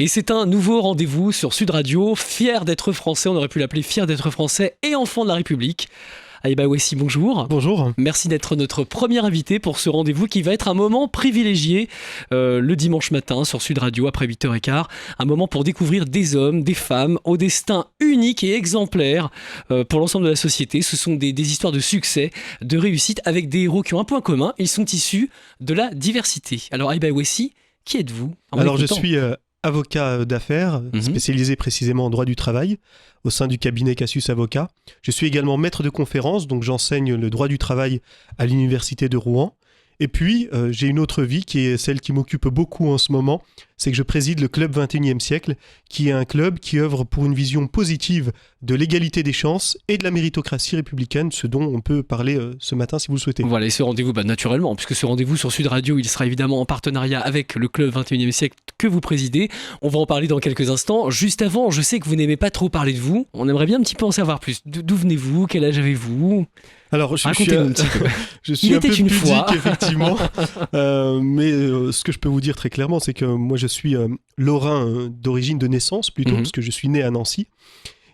Et c'est un nouveau rendez-vous sur Sud Radio, fier d'être français, on aurait pu l'appeler fier d'être français et enfant de la République. Aïba Ouessi, bonjour. Bonjour. Merci d'être notre premier invité pour ce rendez-vous qui va être un moment privilégié le dimanche matin sur Sud Radio après 8h15. Un moment pour découvrir des hommes, des femmes au destin unique et exemplaire pour l'ensemble de la société. Ce sont des histoires de succès, de réussite avec des héros qui ont un point commun. Ils sont issus de la diversité. Alors Aïba Ouessi, qui êtes-vous ? Alors je suis avocat d'affaires, spécialisé précisément en droit du travail, au sein du cabinet Cassius Avocat. Je suis également maître de conférence, donc j'enseigne le droit du travail à l'université de Rouen. Et puis, j'ai une autre vie qui est celle qui m'occupe beaucoup en ce moment, c'est que je préside le Club 21e siècle, qui est un club qui œuvre pour une vision positive de l'égalité des chances et de la méritocratie républicaine, ce dont on peut parler ce matin si vous le souhaitez. Voilà, et ce rendez-vous, naturellement, puisque ce rendez-vous sur Sud Radio, il sera évidemment en partenariat avec le Club 21e siècle que vous présidez. On va en parler dans quelques instants. Juste avant, je sais que vous n'aimez pas trop parler de vous. On aimerait bien un petit peu en savoir plus. D'où venez-vous ? Quel âge avez-vous ? Alors, je suis Il un était peu une pudique, fois. effectivement. Mais ce que je peux vous dire très clairement, c'est que moi, je suis lorrain d'origine de naissance, plutôt, parce que je suis né à Nancy.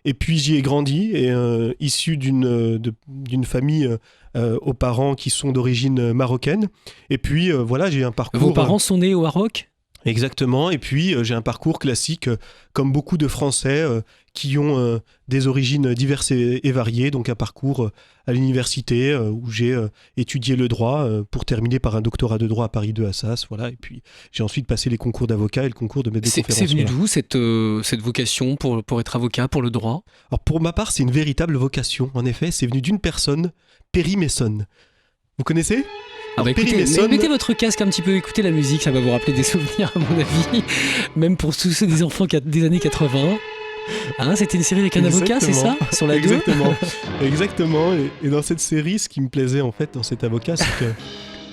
Et puis, j'y ai grandi, et issu d'une famille aux parents qui sont d'origine marocaine. Et puis, voilà, j'ai un parcours... Vos parents sont nés au Maroc ? Exactement, et puis j'ai un parcours classique comme beaucoup de Français qui ont des origines diverses et variées, donc un parcours à l'université où j'ai étudié le droit pour terminer par un doctorat de droit à Paris 2 Assas, voilà, et puis j'ai ensuite passé les concours d'avocat et le concours de maître de conférence. C'est venu voilà. d'où cette vocation pour être avocat, pour le droit ? Alors pour ma part, c'est une véritable vocation, en effet, c'est venu d'une personne, Perry Mason. Vous connaissez ? Écoutez, mettez votre casque un petit peu, écoutez la musique, ça va vous rappeler des souvenirs à mon avis, même pour tous ceux des enfants des années 80. Hein, c'était une série avec un avocat, c'est ça ? Sur la 2 ? Exactement. Et dans cette série, ce qui me plaisait en fait dans cet avocat, c'est que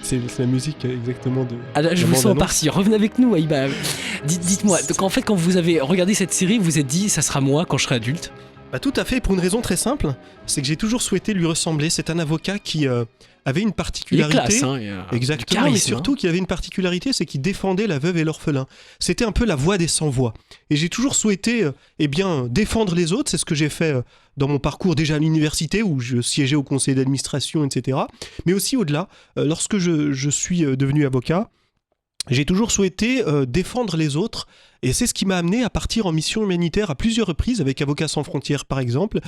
c'est la musique exactement de... Ah là, je vous sens parti, revenez avec nous Aïba. Dites-moi, donc en fait quand vous avez regardé cette série, vous vous êtes dit, ça sera moi quand je serai adulte ? Bah, tout à fait, pour une raison très simple, c'est que j'ai toujours souhaité lui ressembler. C'est un avocat qui avait une particularité. Il est classe, exactement, charisme, mais surtout qui avait une particularité, c'est qu'il défendait la veuve et l'orphelin. C'était un peu la voix des sans-voix. Et j'ai toujours souhaité défendre les autres. C'est ce que j'ai fait dans mon parcours déjà à l'université, où je siégeais au conseil d'administration, etc. Mais aussi au-delà, lorsque je suis devenu avocat, j'ai toujours souhaité défendre les autres, et c'est ce qui m'a amené à partir en mission humanitaire à plusieurs reprises, avec Avocats sans frontières par exemple.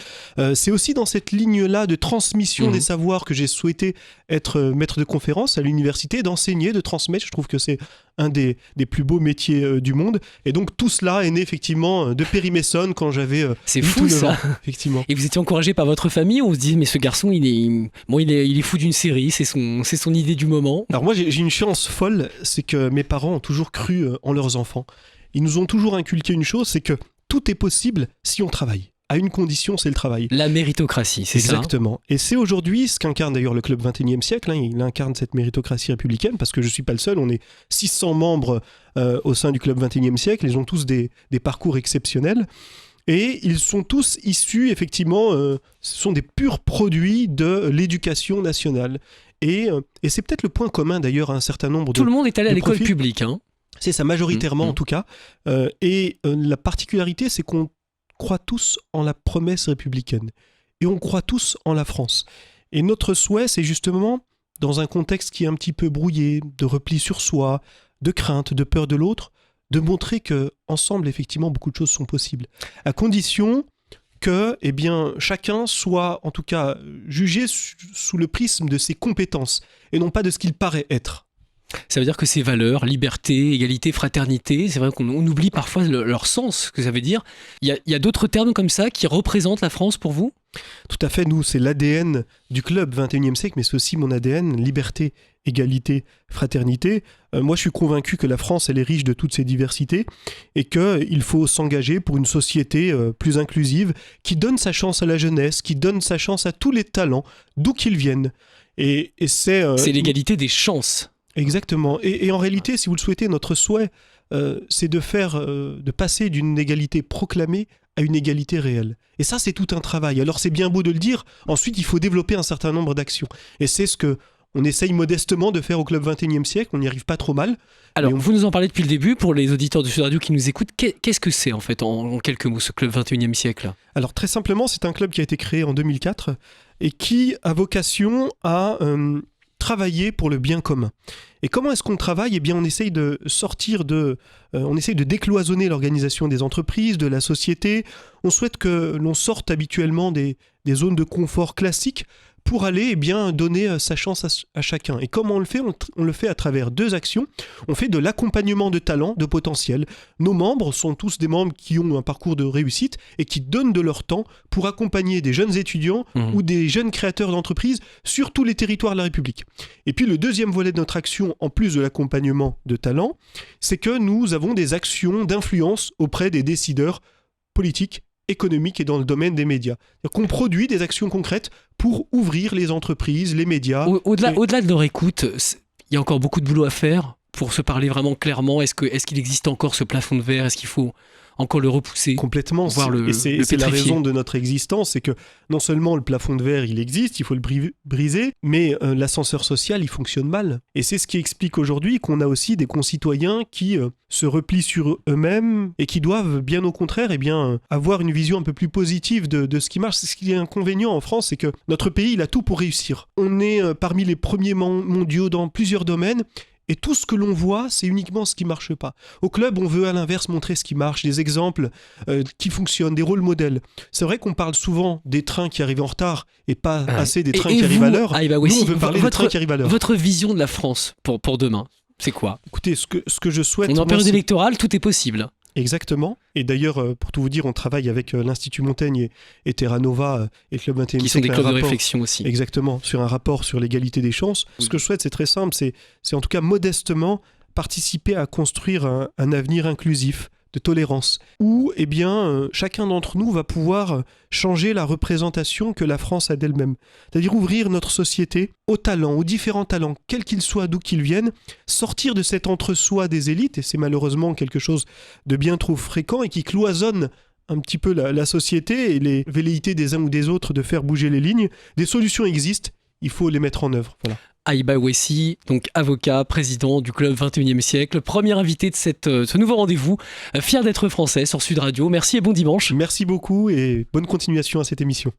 C'est aussi dans cette ligne-là de transmission des savoirs que j'ai souhaité être maître de conférence à l'université, d'enseigner, de transmettre. Je trouve que c'est un des plus beaux métiers du monde. Et donc tout cela est né effectivement de Perry Mason quand j'avais c'est fou ça. Effectivement. Et vous étiez encouragé par votre famille, on se dit mais ce garçon il est fou d'une série, c'est son idée du moment. Alors moi j'ai une chance folle, c'est que mes parents ont toujours cru en leurs enfants. Ils nous ont toujours inculqué une chose, c'est que tout est possible si on travaille. À une condition, c'est le travail. La méritocratie, c'est ça ? Exactement. Et c'est aujourd'hui ce qu'incarne d'ailleurs le Club 21e siècle. Il incarne cette méritocratie républicaine, parce que je ne suis pas le seul. On est 600 membres au sein du Club 21e siècle. Ils ont tous des parcours exceptionnels. Et ils sont tous issus, effectivement, ce sont des purs produits de l'éducation nationale. Et c'est peut-être le point commun d'ailleurs à un certain nombre Tout le monde est allé à l'école profils. publique, hein ? C'est ça, majoritairement en tout cas. La particularité, c'est qu'on croit tous en la promesse républicaine. Et on croit tous en la France. Et notre souhait, c'est justement, dans un contexte qui est un petit peu brouillé, de repli sur soi, de crainte, de peur de l'autre, de montrer qu'ensemble, effectivement, beaucoup de choses sont possibles. À condition que chacun soit, en tout cas, jugé sous le prisme de ses compétences, et non pas de ce qu'il paraît être. Ça veut dire que ces valeurs, liberté, égalité, fraternité, c'est vrai qu'on oublie parfois leur sens, ce que ça veut dire. Il y a d'autres termes comme ça qui représentent la France pour vous ? Tout à fait, nous, c'est l'ADN du Club 21e siècle, mais c'est aussi mon ADN, liberté, égalité, fraternité. Moi, je suis convaincu que la France, elle est riche de toutes ces diversités et qu'il faut s'engager pour une société plus inclusive qui donne sa chance à la jeunesse, qui donne sa chance à tous les talents, d'où qu'ils viennent. Et c'est l'égalité des chances. Exactement. Et en réalité, si vous le souhaitez, notre souhait, c'est de passer d'une égalité proclamée à une égalité réelle. Et ça, c'est tout un travail. Alors, c'est bien beau de le dire. Ensuite, il faut développer un certain nombre d'actions. Et c'est ce que on essaye modestement de faire au Club 21e siècle, on n'y arrive pas trop mal. Alors, vous nous en parlez depuis le début, pour les auditeurs de Sud Radio qui nous écoutent, qu'est-ce que c'est en fait, en quelques mots, ce Club 21e siècle? Alors très simplement, c'est un club qui a été créé en 2004 et qui a vocation à travailler pour le bien commun. Et comment est-ce qu'on travaille ? Eh bien, on essaye de on essaye de décloisonner l'organisation des entreprises, de la société. On souhaite que l'on sorte habituellement des zones de confort classiques pour aller donner sa chance à chacun. Et comment on le fait ? On le fait à travers 2 actions. On fait de l'accompagnement de talents, de potentiel. Nos membres sont tous des membres qui ont un parcours de réussite et qui donnent de leur temps pour accompagner des jeunes étudiants ou des jeunes créateurs d'entreprises sur tous les territoires de la République. Et puis le deuxième volet de notre action, en plus de l'accompagnement de talents, c'est que nous avons des actions d'influence auprès des décideurs politiques, économiques et dans le domaine des médias. C'est-à-dire qu'on produit des actions concrètes pour ouvrir les entreprises, les médias. Au-delà de leur écoute, il y a encore beaucoup de boulot à faire pour se parler vraiment clairement. Est-ce qu'il existe encore ce plafond de verre ? Est-ce qu'il faut encore le repousser ? Complètement. Et c'est la raison de notre existence, c'est que non seulement le plafond de verre, il existe, il faut le briser, mais l'ascenseur social, il fonctionne mal. Et c'est ce qui explique aujourd'hui qu'on a aussi des concitoyens qui se replient sur eux-mêmes et qui doivent, bien au contraire, avoir une vision un peu plus positive de ce qui marche. C'est ce qui est inconvénient en France, c'est que notre pays, il a tout pour réussir. On est parmi les premiers mondiaux dans plusieurs domaines. Et tout ce que l'on voit, c'est uniquement ce qui ne marche pas. Au club, on veut à l'inverse montrer ce qui marche, des exemples qui fonctionnent, des rôles modèles. C'est vrai qu'on parle souvent des trains qui arrivent en retard et pas assez des trains qui arrivent à l'heure. Nous, on veut parler des trains qui arrivent à l'heure. Votre vision de la France pour demain, c'est quoi ? Écoutez, ce que je souhaite... On est en période électorale, tout est possible. Exactement. Et d'ailleurs, pour tout vous dire, on travaille avec l'Institut Montaigne et Terra Nova et le Club 21e siècle. Qui sont des clubs de réflexion aussi. Exactement, sur un rapport sur l'égalité des chances. Oui. Ce que je souhaite, c'est très simple, c'est en tout cas modestement participer à construire un avenir inclusif, de tolérance, où chacun d'entre nous va pouvoir changer la représentation que la France a d'elle-même. C'est-à-dire ouvrir notre société aux talents, aux différents talents, quels qu'ils soient, d'où qu'ils viennent, sortir de cet entre-soi des élites, et c'est malheureusement quelque chose de bien trop fréquent et qui cloisonne un petit peu la société et les velléités des uns ou des autres de faire bouger les lignes. Des solutions existent, il faut les mettre en œuvre. Voilà. Aiba Ouessi, donc avocat, président du Club 21e siècle, premier invité de ce nouveau rendez-vous. Fier d'être français sur Sud Radio. Merci et bon dimanche. Merci beaucoup et bonne continuation à cette émission.